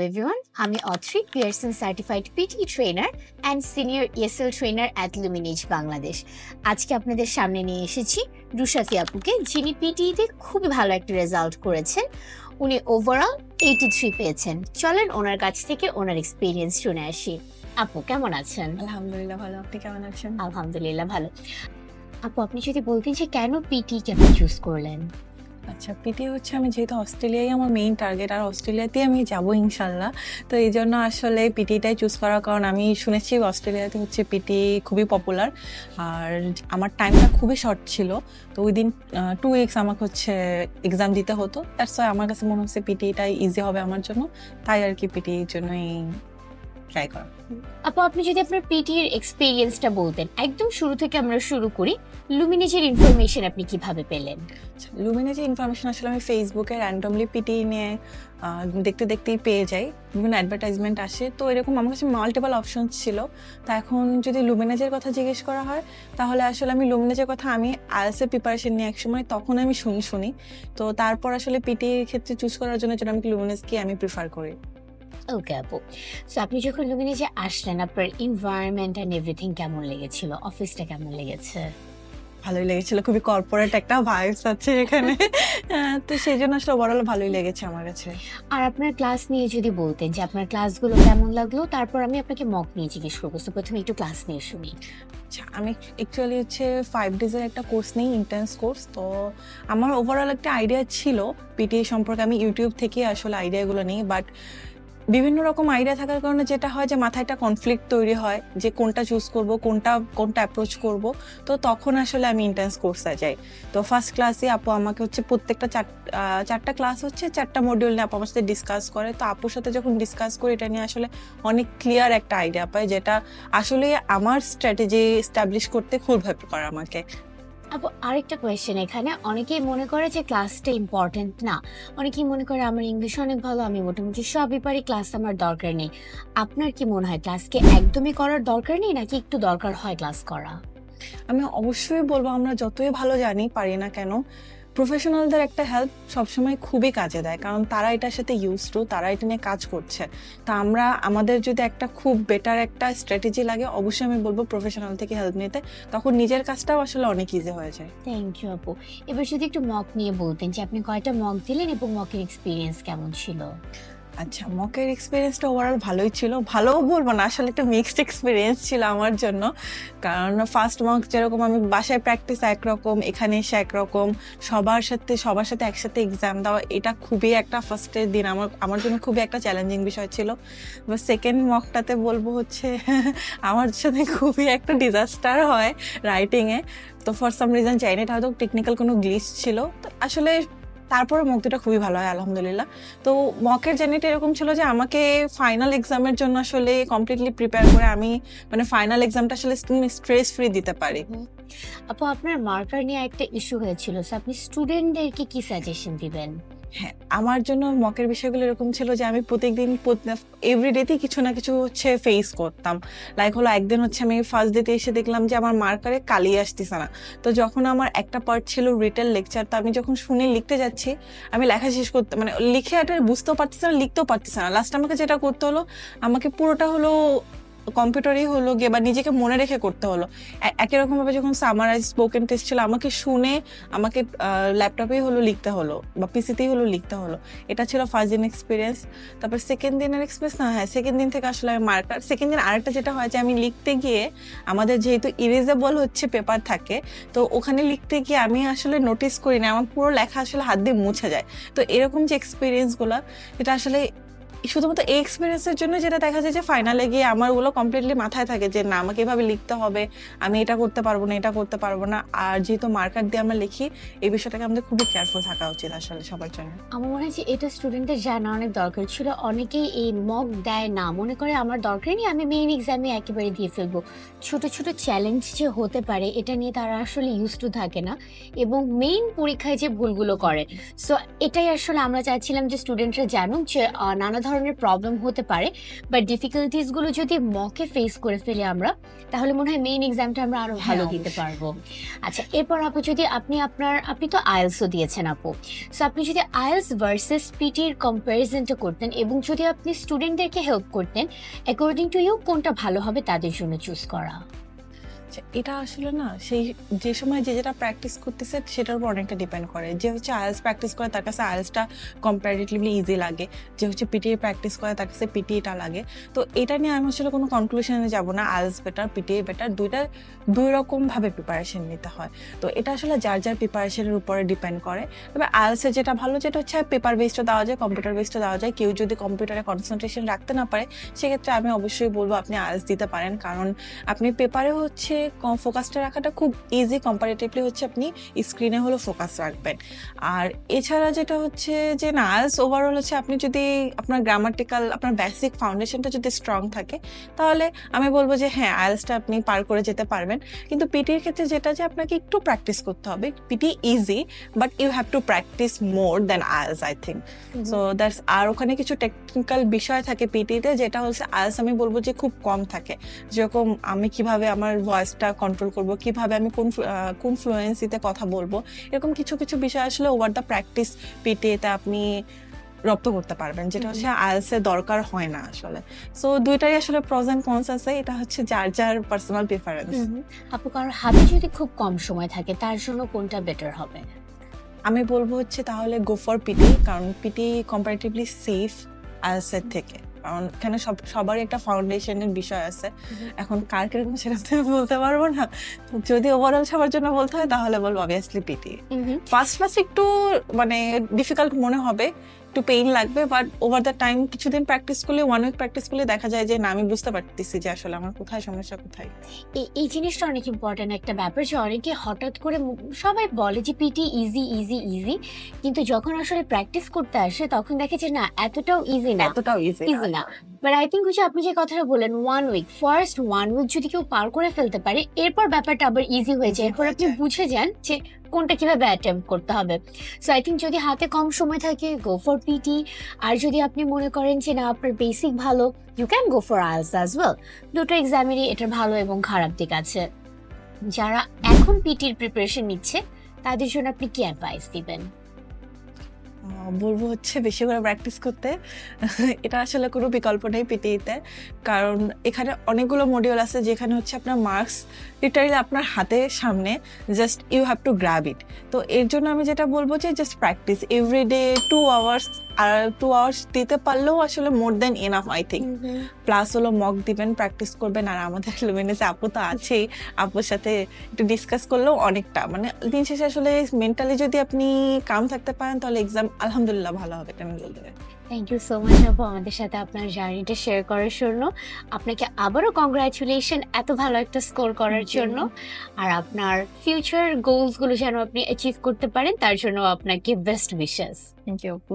everyone, আমি অথ্রি Pearson certified PT trainer and senior ESL trainer at লুমিনেজ বাংলাদেশ। আজকে আপনাদের সামনে নিয়ে এসেছি রুশাফি আপুকে, যিনি পিটিতে খুবই ভালো একটা রেজাল্ট করেছেন। উনি ওভারঅল 83 পেয়েছেন। চলেন ওনার কাছ থেকে ওনার এক্সপিরিয়েন্স শুনে আসি। আপু কেমন আছেন? আলহামদুলিল্লাহ ভালো, আপনি কেমন আছেন? আলহামদুলিল্লাহ ভালো। আপু আপনি যদি বলতেন যে কেন পিটি কেন চুজ করলেন? আচ্ছা, পিটি হচ্ছে আমি যেহেতু অস্ট্রেলিয়াই আমার মেইন টার্গেট, আর অস্ট্রেলিয়াতেই আমি যাবো ইনশাল্লাহ। তো এই জন্য আসলে পিটিটাই চুজ করার কারণ আমি শুনেছি অস্ট্রেলিয়াতে হচ্ছে পিটি খুবই পপুলার, আর আমার টাইমটা খুবই শর্ট ছিল। তো উইদিন 2 উইকস আমাকে হচ্ছে এক্সাম দিতে হতো। দ্যাটস ওয়াই আমার কাছে মনে হচ্ছে পিটিটাই ইজি হবে আমার জন্য, তাই আর কি পিটির জন্যই ট্রাই করা। আপু আপনি যদি আপনার পিটির এক্সপেরিয়েন্সটা বলতেন, একদম শুরু থেকে আমরা শুরু করি। লুমিনেজের ইনফরমেশন আপনি কিভাবে পেলেন? লুমিনেজের ইনফরমেশন আসলে আমি ফেসবুকে র্যান্ডমলি পিটি নিয়ে দেখতে দেখতেই পেয়ে যাই, বিভিন্ন অ্যাডভার্টাইজমেন্ট আসে। তো এরকম আমার কাছে মাল্টিপল অপশন ছিল। তো এখন যদি লুমিনেজের কথা জিজ্ঞেস করা হয়, তাহলে আসলে আমি লুমিনেজের কথা আমি আইএলটিএস প্রিপারেশন নিয়ে একসময় তখন আমি শুনি। তো তারপর আসলে পিটির ক্ষেত্রে চুজ করার জন্য যেটা আমি লুমিনেজকে আমি প্রিফার করি। ওকে আপু, সো আপনি যখন লুমিনেজে আসলেন, আপনার এনভায়রনমেন্ট এন্ড এভরিথিং কেমন লেগেছিল? অফিসটা কেমন লেগেছে? ভালোই লেগেছিল, খুবই কর্পোরেট একটা ভাইবস আছে এখানে। তো সেই জন্য আসলে ওভারঅল ভালোই লেগেছে আমার কাছে। আর আপনার ক্লাস নিয়ে যদি বলতেন যে আপনার ক্লাসগুলো কেমন লাগলো, তারপর আমি আপনাকে মক নিয়ে জিজ্ঞেস করবো। তো প্রথমে একটু ক্লাস নিয়ে শুনি। আচ্ছা, আমি অ্যাকচুয়ালি হচ্ছে 5 ডেজের একটা কোর্স নেই, ইন্টেন্স কোর্স। তো আমার ওভারঅল একটা আইডিয়া ছিল পিটি সম্পর্কে, আমি ইউটিউব থেকে আসলে আইডিয়াগুলো নিই। বাট বিভিন্ন রকম আইডিয়া থাকার কারণে যেটা হয় যে মাথায় একটা কনফ্লিক্ট তৈরি হয় যে কোনটা চুজ করব, কোনটা অ্যাপ্রোচ করব। তো তখন আসলে আমি ইন্টেন্স কোর্সে যাই। তো ফার্স্ট ক্লাসে আপু আমাকে হচ্ছে প্রত্যেকটা চারটা ক্লাস হচ্ছে 4টা মডিউল নিয়ে আপু আমার সাথে ডিসকাস করে। তো আপুর সাথে যখন ডিসকাস করি, এটা নিয়ে আসলে অনেক ক্লিয়ার একটা আইডিয়া পাই, যেটা আসলে আমার স্ট্র্যাটেজি এস্টাবলিশ করতে খুব হেল্প করে আমাকে। আপু আরেকটা কোয়েশ্চেন, এখানে অনেকেই মনে করে যে ক্লাসটা ইম্পর্টেন্ট না। অনেকেই মনে করে আমার ইংলিশ অনেক ভালো, আমি মোটামুটি সবই পারি, ক্লাস আমার দরকার নেই। আপনার কি মনে হয় ক্লাসকে একদমই করার দরকার নেই, নাকি একটু দরকার হয় ক্লাস করা? আমি অবশ্যই বলবো, আমরা যতই ভালো জানি পারি না কেন, প্রফেশনালদের একটা হেল্প সবসময় খুবই কাজে দেয়, কারণ তারা এটার সাথে ইউজ টু, তারা এটা নিয়ে কাজ করছে। তা আমাদের যদি একটা খুব বেটার একটা স্ট্র্যাটেজি লাগে, অবশ্যই আমি বলবো প্রফেশনাল থেকে হেল্প নিতে, তখন নিজের কাজটাও আসলে অনেক ইজি হয়ে যায়। থ্যাংক ইউ আপু। এবার যদি একটু মক নিয়ে বলতেন যে আপনি কয়টা মক দিলেন এবং মকের এক্সপিরিয়েন্স কেমন ছিল? আচ্ছা, মকের এক্সপিরিয়েন্সটা ওভারঅল ভালোই ছিল। ভালোও বলবো না, আসলে একটা মিক্সড এক্সপিরিয়েন্স ছিল আমার জন্য। কারণ ফার্স্ট মক যেরকম আমি বাসায় প্র্যাকটিস একরকম, এখানে এসে একরকম, সবার সাথে একসাথে এক্সাম দেওয়া, এটা খুবই একটা ফার্স্টের দিন আমার জন্য খুবই একটা চ্যালেঞ্জিং বিষয় ছিল। এবার সেকেন্ড মকটাতে বলবো হচ্ছে আমার সাথে খুবই একটা ডিজাস্টার হয় রাইটিংয়ে। তো ফর সাম রিজন চাই না, এটা হয়তো টেকনিক্যাল কোনো গ্লিচ ছিল। তো আসলে তারপরে মক দুটা খুবই ভালো হয় আলহামদুলিল্লাহ। তো মকের জার্নিটা এরকম ছিল যে আমাকে ফাইনাল এক্সামের জন্য আসলে কমপ্লিটলি প্রিপেয়ার করে আমি ফাইনাল এক্সামটা আসলে স্ট্রেস ফ্রি দিতে পারি। আপু আপনার মার্কার নিয়ে একটা ইস্যু হয়েছিল, সো আপনি স্টুডেন্টদেরকে কি সাজেশন দিবেন? হ্যাঁ, আমার জন্য মকের বিষয়গুলো এরকম ছিল যে আমি প্রত্যেকদিন এভরিডেতেই কিছু না কিছু হচ্ছে ফেস করতাম। লাইক হলো একদিন হচ্ছে আমি ফার্স্ট ডেতে এসে দেখলাম যে আমার মার্কারে কালি আসতেছে না। তো যখন আমার একটা পার্ট ছিল রিটেল লেকচার, তো আমি যখন শুনে লিখতে যাচ্ছি, আমি লেখা শেষ করতে লিখে এটা বুঝতেও পারতেছি না, লিখতেও পারতেছি না। লাস্ট আমাকে যেটা করতে হলো, আমাকে পুরোটা হলো কম্পিউটারই হলো গিয়ে বা নিজেকে মনে রেখে করতে হলো। একই রকম ভাবে যখন সামারাইজ স্পোকেন টেস্ট ছিল, আমাকে শুনে আমাকে ল্যাপটপেই হলো লিখতে হলো বা পিসিতেই হলো লিখতে হলো। এটা ছিল ফার্স্ট দিন এক্সপিরিয়েন্স। তারপর সেকেন্ড দিনের এক্সপিরিয়েন্স সেকেন্ড দিন থেকে আসলে মার্কার, সেকেন্ড দিন আরেকটা যেটা হয় যে আমি লিখতে গিয়ে, আমাদের যেহেতু ইরেজেবল হচ্ছে পেপার থাকে, তো ওখানে লিখতে গিয়ে আমি আসলে নোটিস করি না, আমার পুরো লেখা আসলে হাত দিয়ে মুছে যায়। তো এরকম যে এক্সপিরিয়েন্সগুলো, এটা আসলে শুধুমাত্র এই এক্সপিরিয়েন্সের জন্য যেটা দেখা যায় যে ফাইনালে গিয়ে আমার ওগুলো কমপ্লিটলি মাথায় থাকে যে না, আমাকে এভাবে লিখতে হবে, আমি এটা করতে পারবো না, এটা করতে পারবো না। আর যেহেতু মার্কার দিয়ে আমরা লিখি, এই বিষয়টাকে আমাদের খুবই কেয়ারফুল থাকা উচিত আসলে সবার জন্য। আমার মনে হয় যে এটা স্টুডেন্টদের জানা অনেক দরকার ছিল। অনেকেই এই মক দেয় না, মনে করে আমার দরকার নেই, আমি মেইন এক্সামে একেবারে দিয়ে ফেলবো। ছোট ছোট চ্যালেঞ্জ যে হতে পারে, এটা নিয়ে তারা আসলে ইউজ টু থাকে না এবং মেইন পরীক্ষায় যে ভুলগুলো করে। সো এটাই আসলে আমরা চাচ্ছিলাম যে স্টুডেন্টরা জানুক যে নানা ধরনের ধরনের প্রবলেম হতে পারে, বাট ডিফিকাল্টিস গুলো যদি মকে ফেস করে ফেলি আমরা, তাহলে মনে হয় মেইন এক্সামটা আমরা আরো হ্যাঁ, ভালো দিতে অবশ্যই। পারবো। আচ্ছা, এরপর আপু যদি আপনি তো আইএলসও দিয়েছেন আপু, সো আপনি যদি আইএলস ভার্সেস পিটির কম্প্যারিজনটা করতেন এবং যদি আপনি স্টুডেন্টদেরকে হেল্প করতেন, অ্যাকর্ডিং টু ইউ কোনটা ভালো হবে তাদের জন্য চুজ করা? আচ্ছা, এটা আসলে না সেই যে সময় যে যেটা প্র্যাকটিস করতেছে সেটার উপর অনেকটা ডিপেন্ড করে। যে হচ্ছে আইএলস প্র্যাকটিস করে তার কাছে আইএলসটা কম্পারেটিভলি ইজি লাগে, যে হচ্ছে পিটি প্র্যাকটিস করে তার কাছে পিটিটা লাগে। তো এটা নিয়ে আমি আসলে কোনো কনক্লুশনে যাব না আইএলস বেটার পিটি বেটার, দুই রকম ভাবে প্রিপারেশন নিতে হয়। তো এটা আসলে যার যার প্রিপারেশনের উপরে ডিপেন্ড করে। তবে আইএলসের যেটা ভালো যেটা হচ্ছে পেপার বেসডও দেওয়া যায়, কম্পিউটার বেসডও দেওয়া যায়। কেউ যদি কম্পিউটারে কনসেন্ট্রেশন রাখতে না পারে সেক্ষেত্রে আমি অবশ্যই বলবো আপনি আইএলস দিতে পারেন, কারণ আপনি পেপারে হচ্ছে ফোকাসটা রাখাটা খুব ইজি, কম্পারেটিভলি হচ্ছে আপনি স্ক্রিনে হলো ফোকাস রাখবেন। আর এছাড়া যেটা হচ্ছে যে না আইএলস ওভারঅল হচ্ছে আপনি যদি আপনার গ্রামাটিক্যাল আপনার বেসিক ফাউন্ডেশনটা যদি স্ট্রং থাকে তাহলে আমি বলবো যে হ্যাঁ আইএলসটা আপনি পার করে যেতে পারবেন। কিন্তু পিটির ক্ষেত্রে যেটা যে আপনাকে একটু প্র্যাকটিস করতে হবে। PT easy but you have to practice more than IELTS I think. So that's, আর ওখানে কিছু টেকনিক্যাল বিষয় থাকে পিটিতে যেটা হচ্ছে আইএলস আমি বলবো যে খুব কম থাকে। যেরকম আমি কিভাবে আমার ভয়েসটা কন্ট্রোল করব, কিভাবে আমি কোন ফ্লুয়েন্সিতে কথা বলবো, এরকম কিছু কিছু বিষয় আসলে ওভার দ্য প্র্যাকটিস পিটিতে আপনি রপ্ত করতে পারবেন, যেটা হচ্ছে আইএলস এর দরকার হয় না আসলে। সো দুইটাই আসলে প্রজ এন্ড কনস আছে, এটা হচ্ছে যার যার পার্সোনাল প্রেফারেন্স। আপু কারোর হাতে যদি খুব কম সময় থাকে তার জন্য কোনটা বেটার হবে? আমি বলবো হচ্ছে তাহলে গো ফর পিটি, কারণ পিটি কম্পারেটিভলি সেফ আইএলস এর থেকে, কারণ এখানে সবারই একটা ফাউন্ডেশনের বিষয় আছে। এখন কার কিরকম সেটা তো আমি বলতে পারবো না। তো যদি ওভারঅল সবার জন্য বলতে হয় তাহলে বলবো অবভিয়াসলি পিটি। ফার্স্ট একটু মানে ডিফিকাল্ট মনে হবে, একটু পেইন লাগবে, বাট ওভার দ্য টাইম কিছুদিন প্র্যাকটিস করলে, 1 উইক প্র্যাকটিস করলে দেখা যায় যে না আমি বুঝতে পারতেছি যে আসলে আমার কোথায় সমস্যা কোথায়। এই জিনিসটা অনেক ইম্পর্টেন্ট একটা ব্যাপার, যে অনেকে হঠাৎ করে সবাই বলে যে পিটি ইজি ইজি ইজি, কিন্তু যখন আসলে প্র্যাকটিস করতে আসে তখন দেখে যে না এতটাও ইজি না, এতটাও ইজি ইজি না। বাট আই থিঙ্ক হচ্ছে আপনি যে কথাটা বলেন 1 উইক, ফার্স্ট 1 উইক যদি কেউ পার করে ফেলতে পারে এরপর ব্যাপারটা আবার ইজি হয়ে যায়, এরপর আপনি বুঝে যান যে কোনটা কিভাবে অ্যাটেম্প্ট করতে হবে। সো আই থিঙ্ক যদি হাতে কম সময় থাকে গো ফর পিটি, আর যদি আপনি মনে করেন যে না আপনার বেসিক ভালো, you can go for IELTS as well. দুটো এক্সামেরই এটার ভালো এবং খারাপ দিক আছে। যারা এখন পিটির প্রিপারেশন নিচ্ছে তাদের জন্য আপনি কি অ্যাডভাইস দিবেন? বলবো হচ্ছে বেশি করে প্র্যাকটিস করতে। এটা আসলে কোনো বিকল্প নেই পিটিতে, কারণ এখানে অনেকগুলো মডিউল আছে যেখানে হচ্ছে আপনার মার্কস লিটারালি আপনার হাতের সামনে, just you have to grab it. তো এর জন্য আমি যেটা বলবো যে জাস্ট প্র্যাকটিস এভরিডে 2 আওয়ার্স, আর 2 আওয়ার্স দিতে পারলেও আসলে more than enough I think. Plus হলো মক দিবেন, প্র্যাকটিস করবেন, আর আমাদের লুমিনেসে আপু তো আছেই, আপুর সাথে একটু ডিসকাস করলেও অনেকটা মানে দিন শেষে আসলে মেন্টালি যদি আপনি কাম থাকতে পারেন তাহলে এক্সাম আলহামদুলিল্লাহ ভালো হবে, এটা আমি বলতে পারি। থ্যাংক ইউ সো মাচ আপু আমাদের সাথে আপনার জার্নিটা শেয়ার করার জন্য। আপনাকে আবারও কংগ্রাচুলেশন এত ভালো একটা স্কোর করার জন্য, আর আপনার ফিউচার গোলসগুলো যেন আপনি অ্যাচিভ করতে পারেন তার জন্য আপনাকে বেস্ট উইশেস। থ্যাংক ইউ আপু।